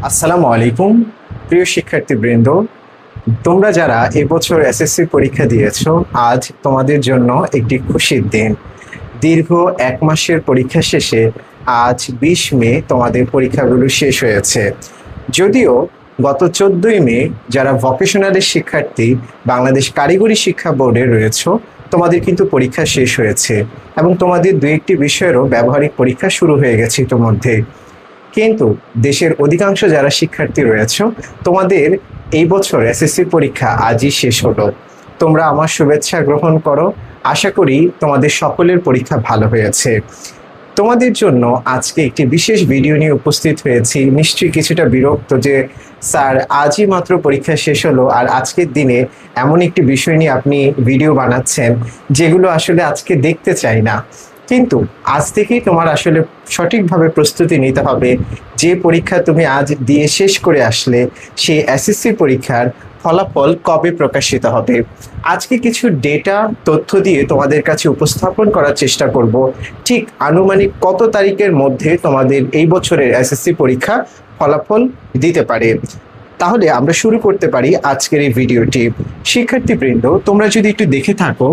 আসসালামু আলাইকুম প্রিয় শিক্ষার্থীবৃন্দ, তোমরা যারা এবছর এসএসসি পরীক্ষা দিয়েছো, আজ তোমাদের জন্য একটি খুশির দিন। দীর্ঘ 1 মাসের পরীক্ষা শেষে আজ 20 মে তোমাদের পরীক্ষাগুলো শেষ হয়েছে। যদিও গত 14ই মে যারা ভোকেশনালের শিক্ষার্থী বাংলাদেশ কারিগরি শিক্ষা বোর্ডে রয়েছে, তোমাদের কিন্তু পরীক্ষা শেষ হয়েছে এবং তোমাদের 2-1টি বিষয়েরও ব্যবহারিক পরীক্ষা শুরু হয়ে গেছে ইতোমধ্যে। কিন্তু দেশের অধিকাংশ যারা শিক্ষার্থী রয়েছে, তোমাদের এই বছর এসএসসি পরীক্ষা আজই শেষ হলো। তোমরা আমার শুভেচ্ছা গ্রহণ করো। আশা করি তোমাদের সকলের পরীক্ষা ভালো হয়েছে। তোমাদের জন্য আজকে একটি বিশেষ ভিডিও নিয়ে উপস্থিত হয়েছি। নিশ্চয়ই কিছুটা বিরক্ত যে স্যার আজই মাত্র পরীক্ষা শেষ হলো আর আজকের দিনে এমন একটি বিষয় নিয়ে আপনি ভিডিও বানাচ্ছেন যেগুলো আসলে আজকে দেখতে চাই না। কিন্তু আজ থেকেই তোমার আসলে সঠিকভাবে প্রস্তুতি নিতে হবে। যে পরীক্ষা তুমি আজ দিয়ে শেষ করে আসলে, সেই এসএসসি পরীক্ষার ফলাফল কবে প্রকাশিত হবে। আজকে কিছু ডেটা তথ্য দিয়ে তোমাদের কাছে উপস্থাপন করার চেষ্টা করব, ঠিক আনুমানিক কত তারিখের মধ্যে তোমাদের এই বছরের এসএসসি পরীক্ষা ফলাফল দিতে পারে। তাহলে আমরা শুরু করতে পারি আজকের এই ভিডিওটি। শিক্ষার্থীবৃন্দ, তোমরা যদি একটু দেখে থাকো,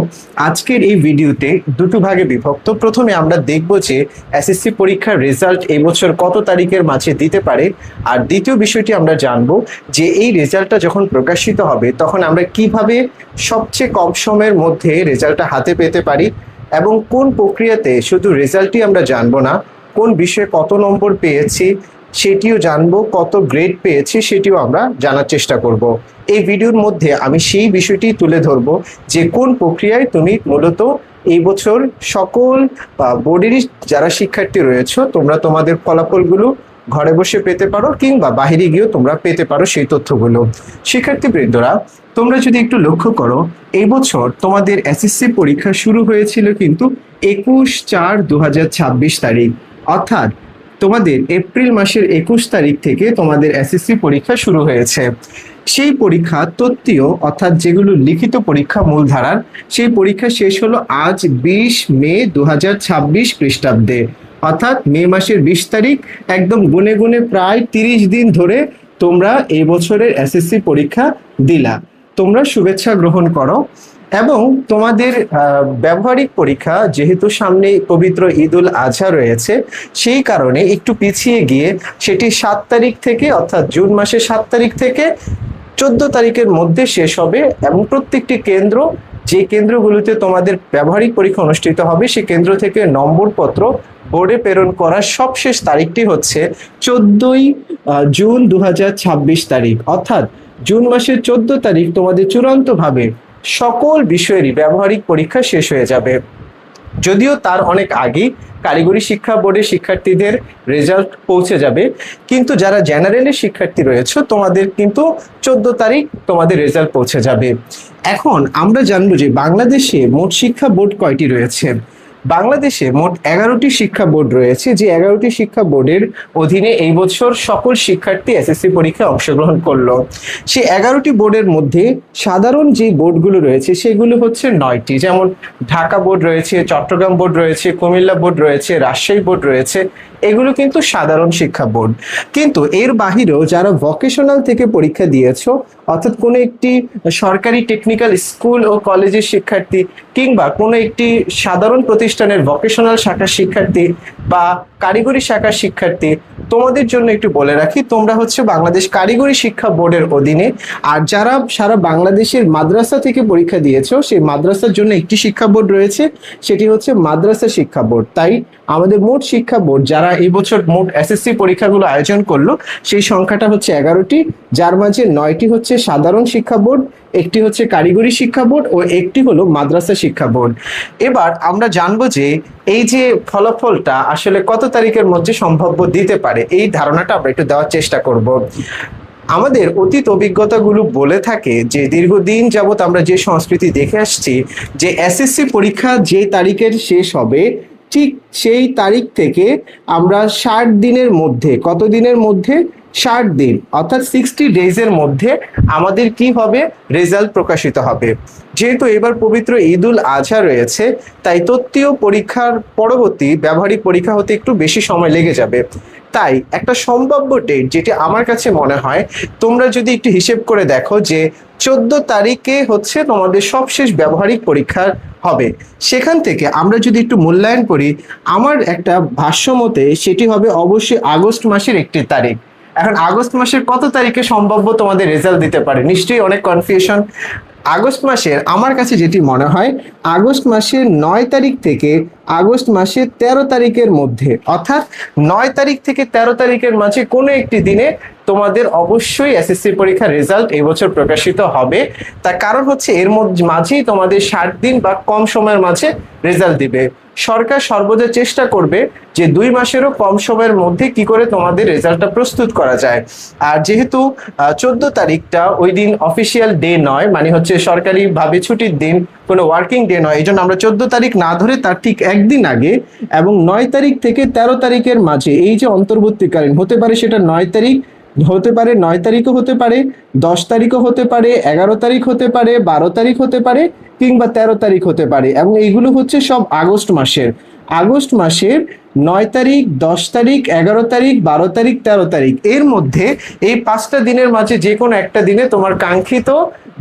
আজকের এই ভিডিওতে দুটো ভাগে বিভক্ত। প্রথমে আমরা দেখব যে এসএসসি পরীক্ষার রেজাল্ট এই বছর কত তারিখের মাঝে দিতে পারে, আর দ্বিতীয় বিষয়টি আমরা জানবো যে এই রেজাল্টটা যখন প্রকাশিত হবে তখন আমরা কিভাবে সবচেয়ে কম সময়ের মধ্যে রেজাল্টটা হাতে পেতে পারি, এবং কোন প্রক্রিয়াতে শুধু রেজাল্টই আমরা জানবো না, কোন বিষয়ে কত নম্বর পেয়েছি সেটিও জানবো, কত গ্রেড পেয়েছি সেটিও আমরা জানার চেষ্টা করব। এই ভিডিওর মধ্যে আমি সেই বিষয়টি তুলে ধরবো যে কোন প্রক্রিয়ায় তুমি মূলত এই বছর সকল বোর্ডেরই যারা শিক্ষার্থী রয়েছে তোমরা তোমাদের ফলাফলগুলো ঘরে বসে পেতে পারো, কিংবা বাইরে গিয়েও তোমরা পেতে পারো সেই তথ্যগুলো। শিক্ষার্থীবৃন্দরা, তোমরা যদি একটু লক্ষ্য করো, এই বছর তোমাদের এসএসসি পরীক্ষা শুরু হয়েছিল কিন্তু 21/4/2026 তারিখ, অর্থাৎ তোমাদের এপ্রিল মাসের 21 তারিখ থেকে তোমাদের এসএসসি পরীক্ষা শুরু হয়েছে। সেই পরীক্ষা তত্ত্বীয়, অর্থাৎ যেগুলো লিখিত পরীক্ষা মূলধারার, সেই পরীক্ষা শেষ হলো আজ 20 মে 2026 খ্রিস্টাব্দে, অর্থাৎ মে মাসের 20 তারিখ। একদম গুনে গুনে প্রায় 30 দিন ধরে তোমরা এই বছরের এসএসসি পরীক্ষা দিলা। তোমরা শুভেচ্ছা গ্রহণ করো। এবং তোমাদের ব্যবহারিক পরীক্ষা যেহেতু সামনে পবিত্র ঈদুল আজহা রয়েছে, সেই কারণে একটু পিছিয়ে গিয়ে সেটি 7 তারিখ থেকে, অর্থাৎ জুন মাসের 7 তারিখ থেকে 14 তারিখের মধ্যে শেষ হবে। এবং প্রত্যেকটি কেন্দ্র, যে কেন্দ্রগুলোতে তোমাদের ব্যবহারিক পরীক্ষা অনুষ্ঠিত হবে, সেই কেন্দ্র থেকে নম্বরপত্র বোর্ডে প্রেরণ করার সবশেষ তারিখটি হচ্ছে 14ই জুন 2026 তারিখ, অর্থাৎ জুন মাসের 14 তারিখ তোমাদের চূড়ান্তভাবে সকল বিষয়েরই ব্যবহারিক পরীক্ষা শেষ হয়ে যাবে। যদিও তার অনেক আগেই কারিগরি শিক্ষা বোর্ডের শিক্ষার্থীদের রেজাল্ট পৌঁছে যাবে, কিন্তু যারা জেনারেলের শিক্ষার্থী রয়েছে তোমাদের কিন্তু 14 তারিখ তোমাদের রেজাল্ট পৌঁছে যাবে। এখন আমরা জানবো যে বাংলাদেশে মোট শিক্ষা বোর্ড কয়টি রয়েছে। বাংলাদেশে মোট 11টি শিক্ষা বোর্ড রয়েছে, যে 11টি শিক্ষা বোর্ডের অধীনে এই বছর সকল শিক্ষার্থী এসএসসি পরীক্ষায় অংশগ্রহণ করলো। সেই 11টি বোর্ডের মধ্যে সাধারণ যে বোর্ডগুলো রয়েছে সেগুলো হচ্ছে 9টি, যেমন ঢাকা বোর্ড রয়েছে, চট্টগ্রাম বোর্ড রয়েছে, কুমিল্লা বোর্ড রয়েছে, রাজশাহী বোর্ড রয়েছে। এগুলো কিন্তু সাধারণ শিক্ষা বোর্ড। কিন্তু এর বাহিরেও যারা ভোকেশনাল থেকে পরীক্ষা দিয়েছো, অর্থাৎ কোনো একটি সরকারি টেকনিক্যাল স্কুল ও কলেজের শিক্ষার্থী, কিংবা কোনো একটি সাধারণ প্রতিষ্ঠানের ভোকেশনাল শাখার শিক্ষার্থী বা কারিগরি শাখার শিক্ষার্থী, তোমাদের জন্য একটু বলে রাখি, তোমরা হচ্ছে বাংলাদেশ কারিগরি শিক্ষা বোর্ডের অধীনে। আর যারা সারা বাংলাদেশের মাদ্রাসা থেকে পরীক্ষা দিয়েছো, সেই মাদ্রাসার জন্য একটি শিক্ষা বোর্ড রয়েছে, সেটি হচ্ছে মাদ্রাসা শিক্ষা বোর্ড। তাই আমাদের মোট শিক্ষা বোর্ড যারা এই বছর মোট এসএসসি পরীক্ষাগুলো আয়োজন করলো, সেই সংখ্যাটা হচ্ছে 11টি, যার মাঝে 9টি হচ্ছে সাধারণ শিক্ষা বোর্ড, একটি হচ্ছে কারিগরি শিক্ষা বোর্ড ও একটি হলো মাদ্রাসা শিক্ষা বোর্ড। এবার আমরা জানবো যে এই যে ফলাফলটা আসলে কত তারিখের মধ্যে সম্ভাব্য দিতে পারে, এই ধারণাটা আমরা একটু দেওয়ার চেষ্টা করব। আমাদের অতীত অভিজ্ঞতাগুলো বলে থাকে যে দীর্ঘদিন যাবৎ আমরা যে সংস্কৃতি দেখে আসছি, যে এসএসসি পরীক্ষা যে তারিখের শেষ হবে ঠিক সেই তারিখ থেকে আমরা 60 দিনের মধ্যে, কত দিনের মধ্যে, 60 দিন অর্থাৎ 60 ডেজের মধ্যে আমাদের কি হবে, রেজাল্ট প্রকাশিত হবে। যেহেতু এবার পবিত্র ঈদ উল আজহা রয়েছে, তাই তত্ত্বীয় পরীক্ষার পরবর্তী ব্যবহারিক পরীক্ষা হতে একটু বেশি সময় লেগে যাবে। তাই একটা সম্ভাব্য ডেট যেটি আমার কাছে মনে হয়, তোমরা যদি একটু হিসেব করে দেখো যে 14 তারিখে হচ্ছে তোমাদের সবশেষ ব্যবহারিক পরীক্ষা হবে, সেখান থেকে আমরা যদি একটু মূল্যায়ন করি, আমার একটা ভাষ্য মতে সেটি হবে অবশ্যই আগস্ট মাসের 1 তারিখ। এখন আগস্ট মাসের কত তারিখে সম্ভাব্য তোমাদের রেজাল্ট দিতে পারে, নিশ্চয়ই অনেক কনফিউশন। আগস্ট মাসের আমার কাছে যেটি মনে হয়, আগস্ট মাসের 9 তারিখ থেকে আগস্ট মাসের 13 তারিখের মধ্যে, অর্থাৎ 9 তারিখ থেকে 13 তারিখের মাঝে কোনো একটি দিনে তোমাদের অবশ্যই এসএসসি পরীক্ষার রেজাল্ট এবছর প্রকাশিত হবে। তার কারণ হচ্ছে এর মাঝেই তোমাদের 60 দিন বা কম সময়ের মাঝে রেজাল্ট দিবে। সরকার সর্বদা চেষ্টা করবে যে 2 মাসেরও কম সময়ের মধ্যে কি করে তোমাদের রেজাল্টটা প্রস্তুত করা যায়। আর যেহেতু 14 তারিখটা ওই দিন অফিসিয়াল ডে নয়, মানে হচ্ছে সরকারি ভাবে ছুটির দিন, কোনো ওয়ার্কিং ডে নয়, এই জন্য আমরা 14 তারিখ না ধরে তার ঠিক একদিন আগে এবং 9 তারিখ থেকে 13 তারিখের মাঝে এই যে অন্তর্বর্তীকালীন হতে পারে, সেটা 9 তারিখ হতে পারে, 9 তারিখও হতে পারে, 10 তারিখও হতে পারে, 11 তারিখ হতে পারে, 12 তারিখ হতে পারে, কিংবা 13 তারিখ হতে পারে। এবং এইগুলো হচ্ছে সব আগস্ট মাসের 9 তারিখ, 10 তারিখ, 11 তারিখ, 12 তারিখ, 13 তারিখ, এর মধ্যে এই 5টা দিনের মাঝে যে কোনো একটা দিনে তোমার কাঙ্ক্ষিত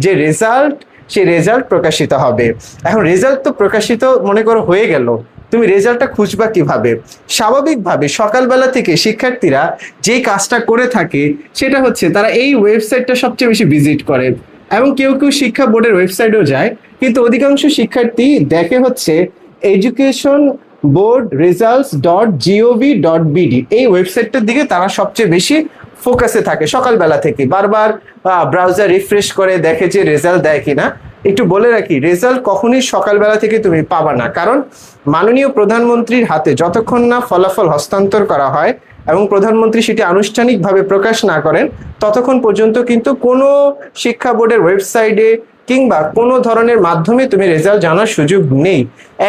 যে রেজাল্ট, সেই রেজাল্ট প্রকাশিত হবে। এখন রেজাল্ট তো প্রকাশিত মনে করো হয়ে গেল, তুমি রেজাল্টটা খুঁজবা কিভাবে? স্বাভাবিকভাবে সকালবেলা থেকে শিক্ষার্থীরা যেই কাজটা করে থাকে সেটা হচ্ছে তারা এই ওয়েবসাইটটা সবচেয়ে বেশি ভিজিট করে, এবং কেউ কেউ শিক্ষা বোর্ডের ওয়েবসাইটেও যায়, কিন্তু অধিকাংশ শিক্ষার্থী দেখে হচ্ছে এডুকেশন বোর্ড results.gov.bd, এই ওয়েবসাইটটার দিকে তারা সবচেয়ে বেশি ফোকাসে থাকে। সকালবেলা থেকে বারবার ব্রাউজার রিফ্রেশ করে দেখে যে রেজাল্ট দেয় কিনা। একটু বলে রাখি, রেজাল্ট কখনোই সকালবেলা থেকে তুমি পাবা না, কারণ মাননীয় প্রধানমন্ত্রীর হাতে যতক্ষণ না ফলাফল হস্তান্তর করা হয় এবং প্রধানমন্ত্রী সেটি আনুষ্ঠানিকভাবে প্রকাশ না করেন, ততক্ষণ পর্যন্ত কিন্তু কোনো শিক্ষা বোর্ডের ওয়েবসাইটে কিংবা কোনো ধরনের মাধ্যমে তুমি রেজাল্ট জানার সুযোগ নেই,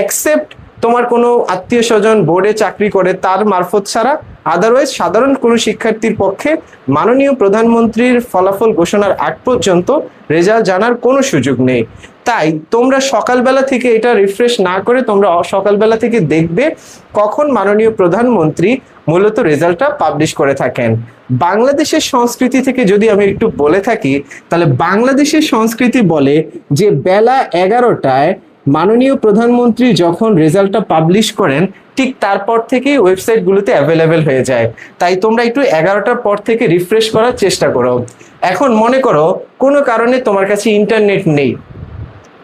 এক্সেপ্ট তোমার কোনো আত্মীয় স্বজন বোর্ডে চাকরি করে তার মারফত ছাড়া। আদারওয়াইজ সাধারণ কোনো শিক্ষার্থীর পক্ষে মাননীয় প্রধানমন্ত্রীর ফলাফল ঘোষণার আগ পর্যন্ত রেজাল্ট জানার কোনো সুযোগ নেই। তাই তোমরা সকালবেলা থেকে এটা রিফ্রেশ না করে তোমরা সকালবেলা থেকে দেখবে কখন মাননীয় প্রধানমন্ত্রী মূলত রেজাল্টটা পাবলিশ করে থাকেন। বাংলাদেশের সংস্কৃতি থেকে যদি আমি একটু বলে থাকি, তাহলে বাংলাদেশের সংস্কৃতি বলে যে বেলা 11টায় মাননীয় প্রধানমন্ত্রী যখন রেজাল্টটা পাবলিশ করেন, ঠিক তারপর থেকেই ওয়েবসাইটগুলোতে অ্যাভেলেবেল হয়ে যায়। তাই তোমরা একটু 11টার পর থেকে রিফ্রেশ করার চেষ্টা করো। এখন মনে করো কোনো কারণে তোমার কাছে ইন্টারনেট নেই,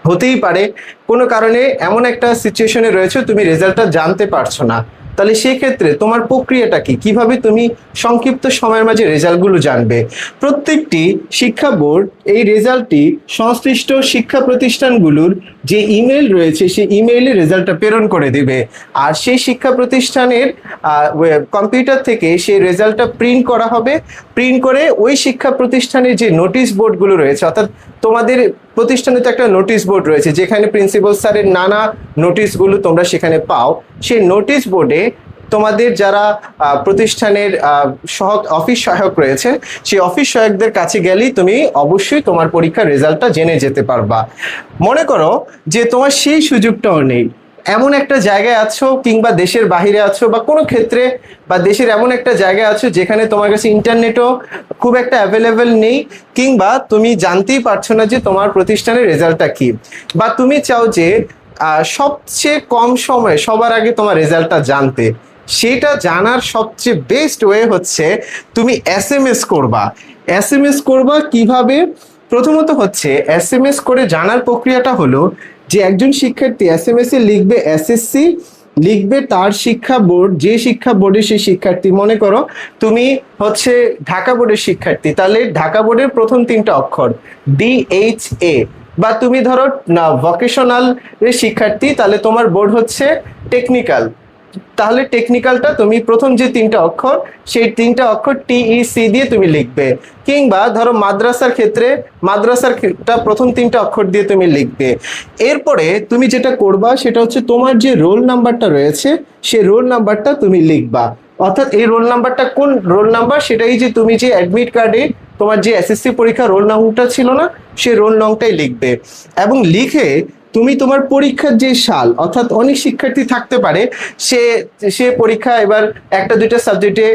হতেই পারে কোনো কারণে এমন একটা সিচুয়েশনে রয়েছে তুমি রেজাল্টটা জানতে পারছো না, তাহলে সেক্ষেত্রে তোমার প্রক্রিয়াটা কি, কিভাবে তুমি সংক্ষিপ্ত সময়ের মাঝে রেজাল্টগুলো জানবে? প্রত্যেকটি শিক্ষা বোর্ড এই রেজাল্টটি সংশ্লিষ্ট শিক্ষা প্রতিষ্ঠানগুলোর যে ইমেল রয়েছে সেই ইমেইলে রেজাল্টটা প্রেরণ করে দিবে, আর সেই শিক্ষা প্রতিষ্ঠানের কম্পিউটার থেকে সেই রেজাল্টটা প্রিন্ট করা হবে। প্রিন্ট করে ওই শিক্ষা প্রতিষ্ঠানের যে নোটিশ বোর্ডগুলো রয়েছে, অর্থাৎ তোমাদের প্রতিষ্ঠানে তো একটা নোটিশ বোর্ড রয়েছে যেখানে প্রিন্সিপাল স্যারের নানা নোটিশগুলো তোমরা সেখানে পাও, সেই নোটিশ বোর্ডে তোমাদের যারা প্রতিষ্ঠানের অফিস সহায়ক রয়েছে, সেই অফিস সহায়কদের কাছে গেলেই তুমি অবশ্যই তোমার পরীক্ষার রেজাল্টটা জেনে যেতে পারবা। মনে করো যে তোমার সেই সুযোগটাও নেই, এমন একটা জায়গায় আছো কিংবা দেশের বাহিরে আছো বা কোনো ক্ষেত্রে বা দেশের এমন একটা জায়গায় আছো যেখানে তোমার কাছে ইন্টারনেটও খুব একটা অ্যাভেলেবেল নেই, কিংবা তুমি জানতেই পারছো না যে তোমার প্রতিষ্ঠানের রেজাল্টটা কি, বা তুমি চাও যে সবচেয়ে কম সময়ে সবার আগে তোমার রেজাল্টটা জানতে। সেটা জানার সবচেয়ে বেস্ট ওয়ে হচ্ছে তুমি এসএমএস করবা। এসএমএস করবা কিভাবে? প্রথমত হচ্ছে এসএমএস করে জানার প্রক্রিয়াটা হলো যে একজন শিক্ষার্থী এসএমএস এ লিখবে এসএসসি, লিখবে তার শিক্ষা বোর্ড, যে শিক্ষা বোর্ডে সেই শিক্ষার্থী। মনে করো তুমি হচ্ছে ঢাকা বোর্ডের শিক্ষার্থী, তাহলে ঢাকা বোর্ডের প্রথম 3টা অক্ষর DHA, বা তুমি ধরো ভোকেশনাল এর শিক্ষার্থী, তাহলে তোমার বোর্ড হচ্ছে টেকনিক্যাল, তাহলে টেকনিক্যালটা তুমি প্রথম যে 3টা অক্ষর সেই 3টা অক্ষর TEC দিয়ে তুমি লিখবে। কিংবা ধরো মাদ্রাসার ক্ষেত্রে মাদ্রাসারটা প্রথম 3টা অক্ষর দিয়ে তুমি লিখবে। এরপরে তুমি যেটা করবা সেটা হচ্ছে তোমার যে রোল নাম্বারটা রয়েছে সেই রোল নাম্বারটা তুমি লিখবা। অর্থাৎ এই রোল নাম্বারটা কোন রোল নাম্বার, সেটাই যে তুমি যে অ্যাডমিট কার্ডে তোমার যে এসএসসি পরীক্ষা রোল নংটা ছিল না, সেই রোল নংটাই লিখবে। এবং লিখে তুমি তোমার পরীক্ষার যে সাল, অর্থাৎ অনেক শিক্ষার্থী থাকতে পারে সে সে পরীক্ষা এবার একটা দুইটা সাবজেক্টে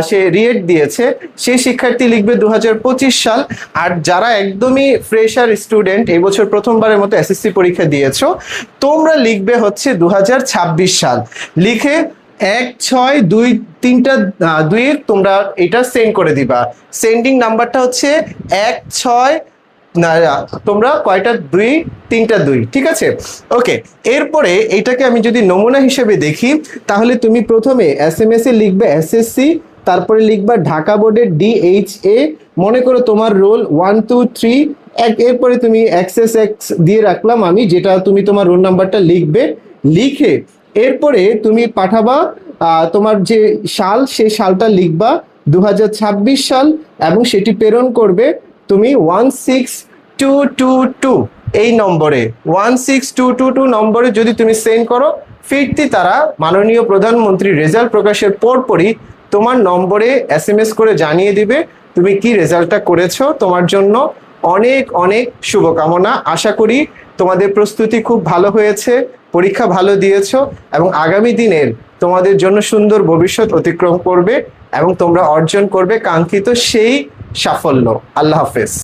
সে রিয়েট দিয়েছে, সেই শিক্ষার্থী লিখবে 2025 সাল। আর যারা একদমই ফ্রেশার স্টুডেন্ট, এই বছর প্রথমবারের মতো এসএসসি পরীক্ষা দিয়েছো, তোমরা লিখবে হচ্ছে 2026 সাল। লিখে 1 6 2 3টা দুইয়ের তোমরা এটা সেন্ড করে দিবা। সেন্ডিং নাম্বারটা হচ্ছে 1 6, না তোমরা কয়টা 2 3টা 2, ঠিক আছে? ওকে, এরপরে এইটাকে আমি যদি নমুনা হিসেবে দেখি, তাহলে তুমি প্রথমে এসএমএস এ লিখবে এসএসসি, তারপরে লিখবা ঢাকা বোর্ডের DHA, মনে করো তোমার রোল 1 2 3, এরপরে তুমি এক্সএস এক্স দিয়ে রাখলাম আমি, যেটা তুমি তোমার রোল নাম্বারটা লিখবে। লিখে এরপরে তুমি পাঠাবা তোমার যে সাল, সেই সালটা লিখবা 2026 সাল, এবং সেটি প্রেরণ করবে তুমি 16222 এই নম্বরে। 16222 নম্বরে যদি তুমি সেন্ড করো, ফিরতি তারা মাননীয় প্রধানমন্ত্রী রেজাল্ট প্রকাশের পরপরই তোমার নম্বরে এসএমএস করে জানিয়ে দিবে তুমি কি রেজাল্টটা করেছো। তোমার জন্য অনেক অনেক শুভকামনা। আশা করি তোমাদের প্রস্তুতি খুব ভালো হয়েছে, পরীক্ষা ভালো দিয়েছো, এবং আগামী দিনের তোমাদের জন্য সুন্দর ভবিষ্যৎ অতিক্রম করবে এবং তোমরা অর্জন করবে কাঙ্ক্ষিত সেই সাফল্য। আল্লাহ হাফেজ।